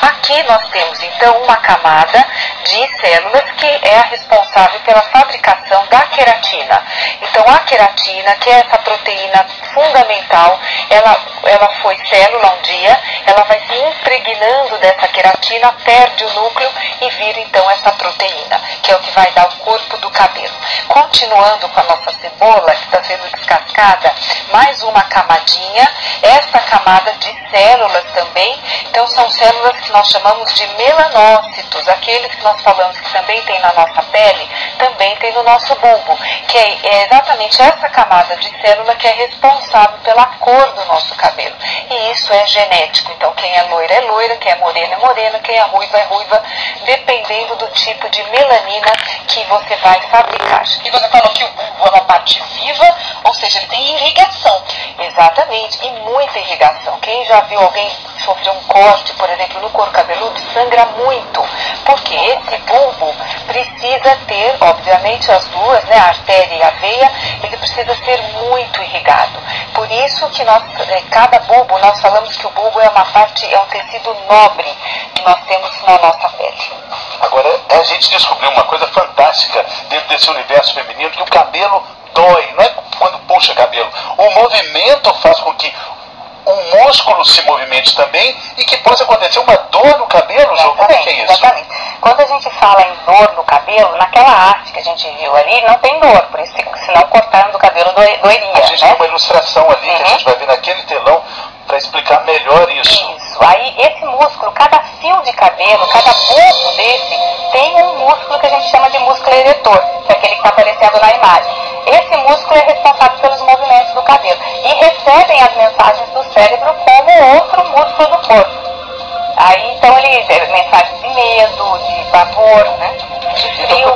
Aqui nós temos então uma camada de células que é a responsável pela fabricação da queratina. Então a queratina, que é essa proteína fundamental, ela foi célula um dia, ela vai se impregnando dessa queratina, perde o núcleo e vira então essa proteína, que é o que vai dar o corpo do cabelo. Continuando com a nossa cebola, que está sendo descascada, mais uma camadinha, essa camada de células também, então são células que nós chamamos de melanócitos, aqueles que nós falamos que também tem na nossa pele, também tem no nosso bulbo, que é exatamente essa camada de célula que é responsável pela cor do nosso cabelo. E isso é genético, então quem é loira, quem é morena, quem é ruiva, dependendo do tipo de melanina que você vai fabricar. E você falou que o bulbo é uma parte viva, ou seja, ele tem irrigação. Exatamente, e muita irrigação. Quem já viu alguém sofrer um corte, por exemplo, no couro cabeludo, sangra muito, porque esse bulbo precisa ter, obviamente, as duas, né, a artéria e a veia, ele precisa ser muito irrigado. Por isso que cada bulbo, nós falamos que o bulbo é um tecido nobre que nós temos na nossa pele. Agora, a gente descobriu uma coisa fantástica dentro desse universo feminino, que o cabelo dói, não é quando puxa cabelo. O movimento faz com que o músculo se movimente também e que possa acontecer uma dor no cabelo, Ju. Como é que é isso? Exatamente. Quando a gente fala em dor no cabelo, naquela arte que a gente viu ali, não tem dor, por isso que senão cortando o cabelo doeria. A gente tem uma ilustração ali que a gente vai ver naquele telão para explicar melhor isso. Isso. Aí esse músculo, cada fio de cabelo, cada bulbo desse, tem um músculo que a gente chama de músculo eretor, que é aquele que está aparecendo na imagem. Esse músculo é responsável pelos movimentos do cabelo e recebem as mensagens do cérebro como outro músculo do corpo. Aí então ele tem mensagens de medo, de pavor, né? De frio,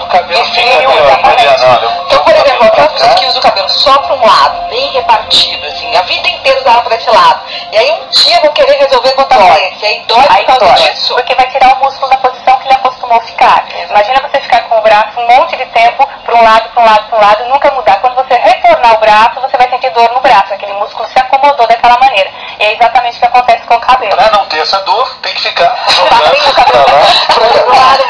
Então, por exemplo, aqueles fios do cabelo só para um lado, bem repartido, assim, a vida inteira usava para esse lado. E aí um dia eu vou querer resolver botar esse, aí dói por causa disso. Porque vai tirar o músculo da posição que ele acostumou ficar. Imagina você ficar com o braço um monte de tempo para um lado, nunca mudar. Quando você retornar o braço, você vai sentir dor no braço, aquele músculo se acomodou daquela maneira. E é exatamente o que acontece com o cabelo. Para não ter essa dor, tem que ficar o cabelo pro lado,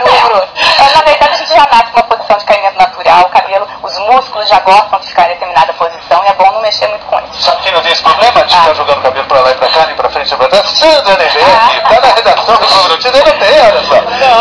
na verdade, a gente já nasce com uma posição de caimento natural, o cabelo, os músculos já gostam de ficar em determinada posição e é bom não mexer muito com isso. Sabe quem não tem esse problema de ficar jogando o cabelo pra lá e pra cá, nem pra frente e pra trás? Sandra Nevetti, tá na redação do Clube Notícias, eu não tenho, olha só.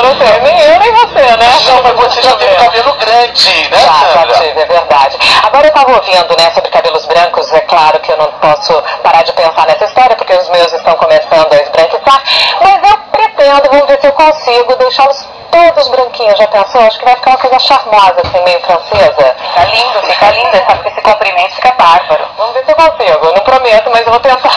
Não tem, nem eu nem você, né? Não, mas você já teve cabelo grande, né, Sandra? Já tive, é verdade. Agora eu estava ouvindo, né, sobre cabelos brancos, é claro que eu não posso parar de pensar nessa história, porque os meus estão começando a esbranquiçar, mas eu pretendo, vamos ver se eu consigo deixá-los todos branquinhos, já pensou? Acho que vai ficar uma coisa charmosa, assim, meio francesa. Fica lindo, sabe que esse comprimento fica bárbaro. Vamos ver se eu consigo, eu não prometo, mas eu vou tentar.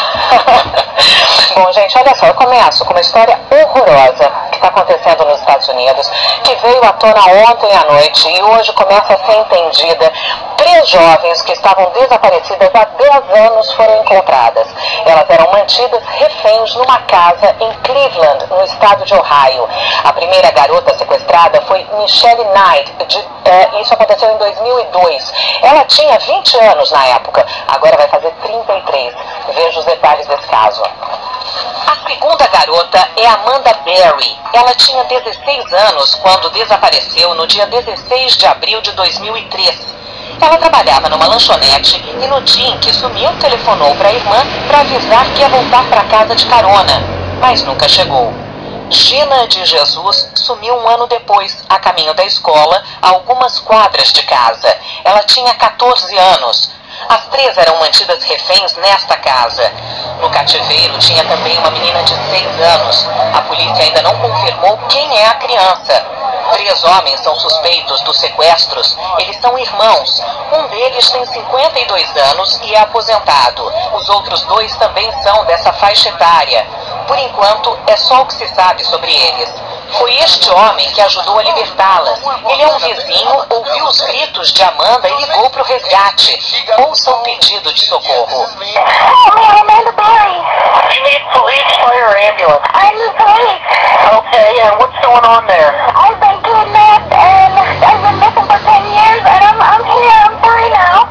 Bom, gente, olha só, eu começo com uma história horrorosa que está acontecendo nos Estados Unidos, que veio à tona ontem à noite e hoje começa a ser entendida. 3 jovens que estavam desaparecidas há 10 anos foram encontradas. Elas eram mantidas reféns numa casa em Cleveland, no estado de Ohio. A primeira garota sequestrada foi Michelle Knight, isso aconteceu em 2002. Ela tinha 20 anos na época, agora vai fazer 33. Veja os detalhes desse caso. A segunda garota é Amanda Berry. Ela tinha 16 anos quando desapareceu no dia 16 de abril de 2003. Ela trabalhava numa lanchonete e no dia em que sumiu telefonou para a irmã para avisar que ia voltar para casa de carona, mas nunca chegou. Gina de Jesus sumiu um ano depois, a caminho da escola, a algumas quadras de casa. Ela tinha 14 anos. As 3 eram mantidas reféns nesta casa. No cativeiro tinha também uma menina de 6 anos. A polícia ainda não confirmou quem é a criança. 3 homens são suspeitos dos sequestros. Eles são irmãos. Um deles tem 52 anos e é aposentado. Os outros 2 também são dessa faixa etária. Por enquanto, é só o que se sabe sobre eles. Foi este homem que ajudou a libertá-las. Ele é um vizinho, ouviu os gritos de Amanda e ligou para o resgate. Ouça o pedido de socorro. Amanda Berry. You need police, fire, or ambulance? I'm the police. Okay, and what's going on there? I've been kidnapped and I've been missing for 10 years and I'm here. I'm free now.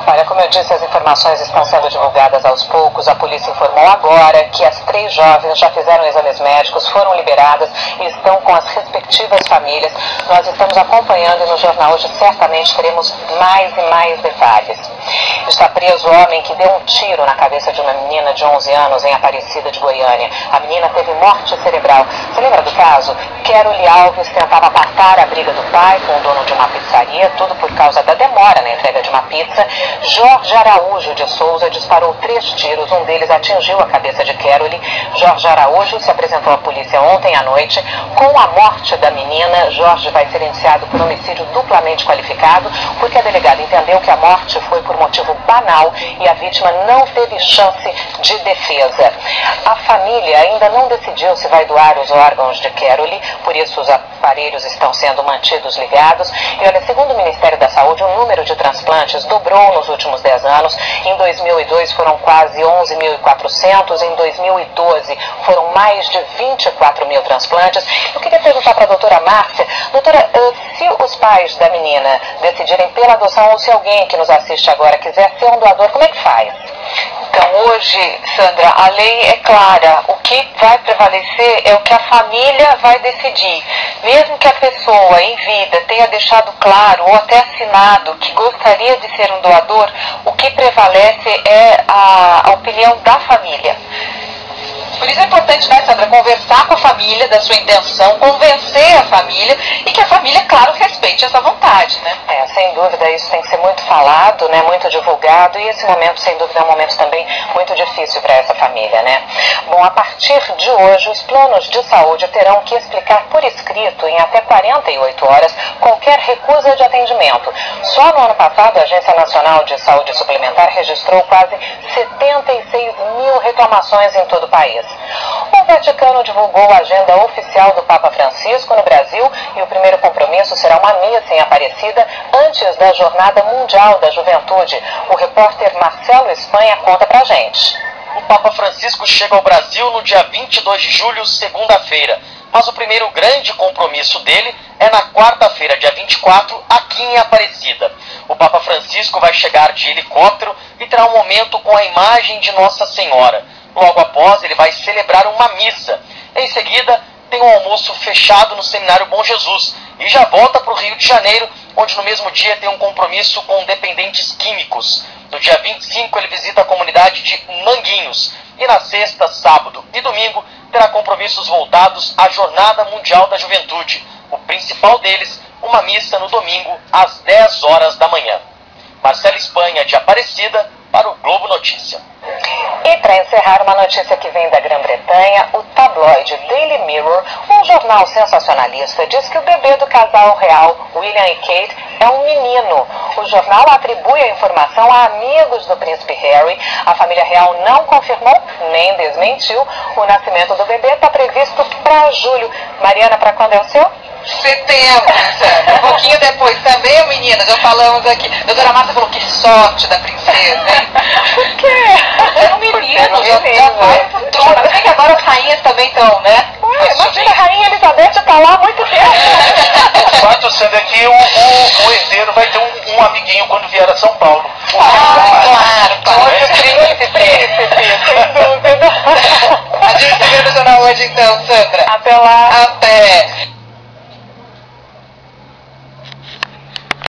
Olha, como eu disse, as informações estão sendo divulgadas aos poucos. A polícia informou agora que as 3 jovens já fizeram exames médicos, foram liberadas e estão com as respectivas famílias. Nós estamos acompanhando e no jornal hoje certamente teremos mais e mais detalhes. Está preso o homem que deu um tiro na cabeça de uma menina de 11 anos em Aparecida de Goiânia. A menina teve morte cerebral. Você lembra do caso? Keroli Alves tentava apartar a briga do pai com o dono de uma pizzaria, tudo por causa da demora na entrega de uma pizza. Jorge Araújo de Souza disparou 3 tiros, um deles atingiu a cabeça de Keroli. Jorge Araújo se apresentou à polícia ontem à noite. Com a morte da menina, Jorge vai ser indiciado por homicídio duplamente qualificado, porque a delegada entendeu que a morte foi por motivo banal e a vítima não teve chance de defesa. A família ainda não decidiu se vai doar os órgãos de Keroli, por isso os aparelhos estão sendo mantidos ligados. E olha, segundo o Ministério da Saúde, o número de transplantes dobrou nos últimos 10 anos. Em 2002 foram quase 11.400, em 2012 foram mais de 24 mil transplantes. Eu queria perguntar para a doutora Márcia, doutora, se os pais da menina decidirem pela adoção ou se alguém que nos assiste agora quiser ser um doador, como é que faz? Então, hoje, Sandra, a lei é clara. O que vai prevalecer é o que a família vai decidir. Mesmo que a pessoa em vida tenha deixado claro ou até assinado que gostaria de ser um doador, o que prevalece é a opinião da família. Por isso é importante, né, Sandra, conversar com a família da sua intenção, convencer a família e que a família, claro, respeite essa vontade, né? Sem dúvida, isso tem que ser muito falado, né, muito divulgado, e esse momento, sem dúvida, é um momento também muito difícil para essa família, né? Bom, a partir de hoje, os planos de saúde terão que explicar por escrito, em até 48 horas, qualquer recusa de atendimento. Só no ano passado, a Agência Nacional de Saúde Suplementar registrou quase 76 mil reclamações em todo o país. O Vaticano divulgou a agenda oficial do Papa Francisco no Brasil e o primeiro compromisso será uma missa em Aparecida antes da Jornada Mundial da Juventude. O repórter Marcelo Espanha conta pra gente. O Papa Francisco chega ao Brasil no dia 22 de julho, segunda-feira. Mas o primeiro grande compromisso dele é na quarta-feira, dia 24, aqui em Aparecida. O Papa Francisco vai chegar de helicóptero e terá um momento com a imagem de Nossa Senhora. Logo após, ele vai celebrar uma missa. Em seguida, tem um almoço fechado no Seminário Bom Jesus e já volta para o Rio de Janeiro, onde no mesmo dia tem um compromisso com dependentes químicos. No dia 25, ele visita a comunidade de Manguinhos. E na sexta, sábado e domingo, terá compromissos voltados à Jornada Mundial da Juventude. O principal deles, uma missa no domingo, às 10 horas da manhã. Marcelo Espanha, de Aparecida, para o Globo Notícia. E para encerrar, uma notícia que vem da Grã-Bretanha, o tabloide Daily Mirror, um jornal sensacionalista, diz que o bebê do casal real, William e Kate, é um menino. O jornal atribui a informação a amigos do príncipe Harry. A família real não confirmou nem desmentiu. O nascimento do bebê está previsto para julho. Mariana, para quando é o seu? Setembro, Sandra. Um pouquinho depois também, menina, já falamos aqui. A doutora Márcia falou que sorte da princesa, hein? Por quê? É um menino, já vai pro trono. Mas bem que agora as rainhas também estão, né? Imagina, a rainha Elizabeth está lá há muito tempo. O fato sendo é que o herdeiro vai ter um amiguinho quando vier a São Paulo. Claro. Outro príncipe, sem dúvida. A gente se vê no jornal hoje então, Sandra. Até lá. Até.